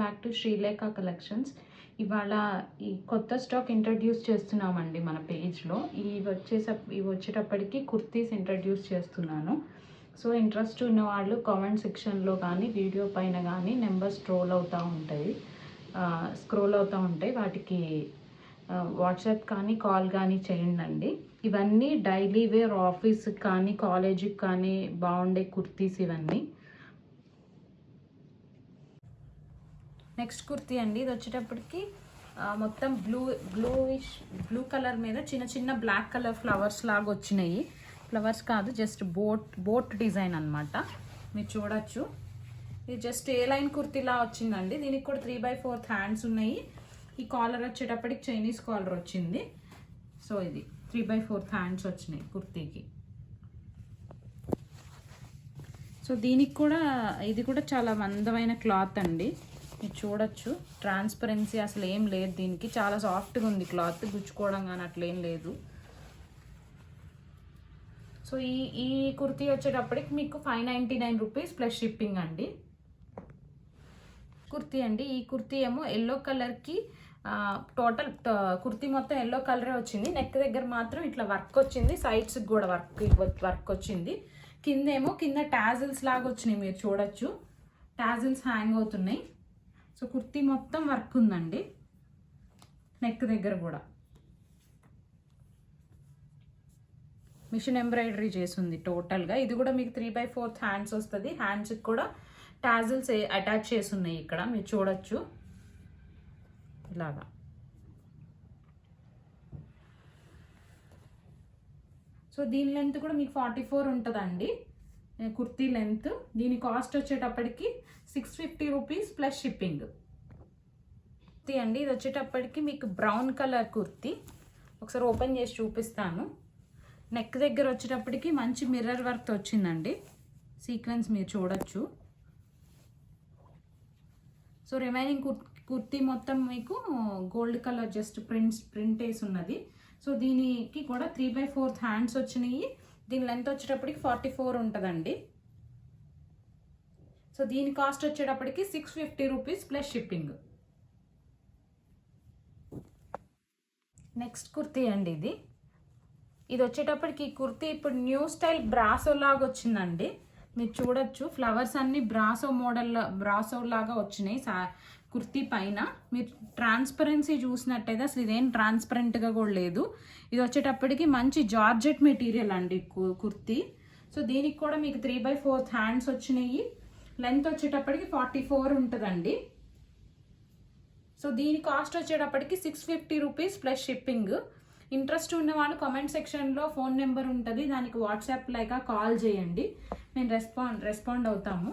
Back to Srilekha collections. ఇవాళ ఈ కొత్త స్టాక్ ఇంట్రడ్యూస్ చేస్తున్నామండి మన పేజ్లో. ఇవి వచ్చేటప్పటికి కుర్తీస్ ఇంట్రడ్యూస్ చేస్తున్నాను. సో ఇంట్రెస్ట్ ఉన్న వాళ్ళు కామెంట్ సెక్షన్లో కానీ వీడియో పైన కానీ నెంబర్ స్క్రోల్ అవుతూ ఉంటాయి. వాటికి వాట్సాప్ కానీ కాల్ కానీ చేయండి. ఇవన్నీ డైలీ వేర్, ఆఫీస్కి కానీ కాలేజీకి కానీ బాగుండే కుర్తీస్ ఇవన్నీ. నెక్స్ట్ కుర్తీ అండి. ఇది వచ్చేటప్పటికి మొత్తం బ్లూ కలర్ మీద చిన్న చిన్న బ్లాక్ కలర్ ఫ్లవర్స్ లాగా వచ్చినాయి. ఫ్లవర్స్ కాదు, జస్ట్ బోట్ డిజైన్ అనమాట. మీరు చూడొచ్చు. ఇది జస్ట్ ఏ లైన్ కుర్తీలా వచ్చిందండి. దీనికి కూడా 3/4 హ్యాండ్స్ ఉన్నాయి. ఈ కాలర్ వచ్చేటప్పటికి చైనీస్ కాలర్ వచ్చింది. సో ఇది 3/4 హ్యాండ్స్ వచ్చినాయి కుర్తీకి. సో దీనికి కూడా ఇది కూడా చాలా అందమైన క్లాత్ అండి. మీరు చూడొచ్చు. ట్రాన్స్పరెన్సీ అసలు ఏం లేదు దీనికి. చాలా సాఫ్ట్గా ఉంది క్లాత్. గుచ్చుకోవడం కానీ అట్లేం లేదు. సో ఈ కుర్తీ వచ్చేటప్పటికి మీకు 599 రూపీస్ ప్లస్ షిప్పింగ్ అండి. కుర్తీ అండి. ఈ కుర్తీ ఏమో ఎల్లో కలర్కి టోటల్ కుర్తీ మొత్తం ఎల్లో కలరే వచ్చింది. నెక్ దగ్గర మాత్రం ఇట్లా వర్క్ వచ్చింది. సైడ్స్కి కూడా వర్క్ వచ్చింది. కింద టాజిల్స్ లాగా వచ్చినాయి. మీరు చూడొచ్చు. టాజిల్స్ హ్యాంగ్ అవుతున్నాయి. సో కుర్తీ మొత్తం వర్క్ ఉందండి. నెక్ దగ్గర కూడా మిషన్ ఎంబ్రాయిడరీ చేసింది టోటల్గా. ఇది కూడా మీకు 3/4 హ్యాండ్స్ వస్తుంది. హ్యాండ్స్కి కూడా టాజిల్స్ అటాచ్ చేసి ఉన్నాయి. ఇక్కడ మీరు చూడొచ్చు ఇలాగా. సో దీని లెంత్ కూడా మీకు 44 ఉంటుందండి కుర్తీ లెంత్. దీని కాస్ట్ వచ్చేటప్పటికి 650 రూపీస్ ప్లస్ షిప్పింగ్. కుర్తీ అండి. ఇది వచ్చేటప్పటికి మీకు బ్రౌన్ కలర్ కుర్తీ. ఒకసారి ఓపెన్ చేసి చూపిస్తాను. నెక్ దగ్గర వచ్చేటప్పటికి మంచి మిర్రర్ వర్క్ వచ్చిందండి. సీక్వెన్స్ మీరు చూడొచ్చు. సో రిమైనింగ్ కుర్తీ మొత్తం మీకు గోల్డ్ కలర్ జస్ట్ ప్రింట్ వేసి ఉన్నది. సో దీనికి కూడా 3/4 హ్యాండ్స్ వచ్చినాయి. దీని లెంత్ వచ్చేటప్పటికి 44 ఉంటుందండి. సో దీని కాస్ట్ వచ్చేటప్పటికి 650 rupees plus shipping. Next kurti అండి. ఇది వచ్చేటప్పటికి కుర్తీ ఇప్పుడు న్యూ స్టైల్ బ్రాసో లాగా వచ్చిందండి. మీరు చూడొచ్చు. ఫ్లవర్స్ అన్ని బ్రాసో లాగా వచ్చినాయి కుర్తీ పైన. మీరు ట్రాన్స్పరెన్సీ చూసినట్టయితే అసలు ఇదేం ట్రాన్స్పరెంట్గా కూడా లేదు. ఇది వచ్చేటప్పటికి మంచి జార్జెట్ మెటీరియల్ అండి కుర్తీ. సో దీనికి కూడా మీకు 3/4 హ్యాండ్స్ వచ్చినాయి. లెంత్ వచ్చేటప్పటికి 44 ఉంటుందండి. సో దీని కాస్ట్ వచ్చేటప్పటికి 650 రూపీస్ ప్లస్ షిప్పింగ్. ఇంట్రెస్ట్ ఉన్న వాళ్ళు కామెంట్ సెక్షన్లో ఫోన్ నెంబర్ ఉంటుంది. దానికి వాట్సాప్ లేక కాల్ చేయండి. మేము రెస్పాండ్ అవుతాము.